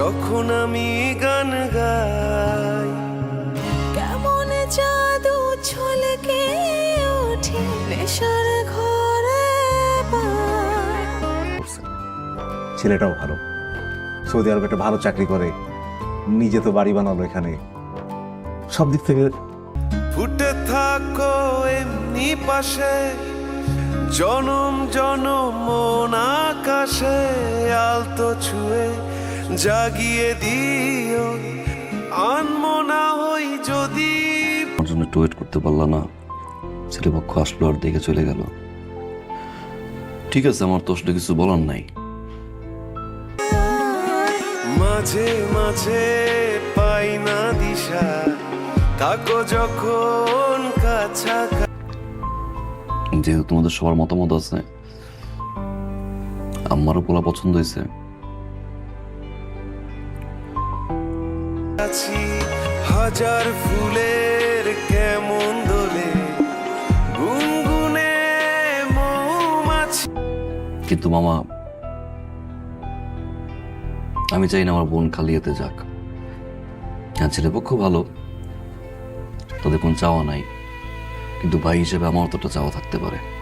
যখন আমি গান গাই। কেমন জাদু ছলকে ওঠে নেশার ঘরে পায়। ছেলেটাও ভালো, সৌদি আরবে একটা ভালো চাকরি করে, নিজে তো বাড়ি বানালো এখানে, সব দিক থেকে। ফুটে থাকো এমনি পাশে, জনম জনম মন আকাশে আলতো ছুঁয়ে জাগিয়ে দিও, আনমনা হই যদি। আমার জন্য একটু ওয়েট করতে পারলা না? ছেলেপক্ষ আসলো আর দেখে চলে গেল। ঠিক আছে, আমার তো আসলে কিছু বলার নাই। মাঝে মাঝে পাই না দিশা, থাকো যখন কাছাকাছি। যেহেতু তোমাদের সবার মতামত আছে, আমারও পোলা পছন্দ হয়েছে। হাজার ফুলের কেমন দোলে গুনগুনে মৌমাছি। কিন্তু মামা, আমি চাই না আমার বোন খালিয়াতে যাক। হ্যাঁ, ছেলেপক্ষ ভালো, তাদের কোন চাওয়া নাই, কিন্তু ভাই হিসেবে আমার তো একটা চাওয়া থাকতে পারে।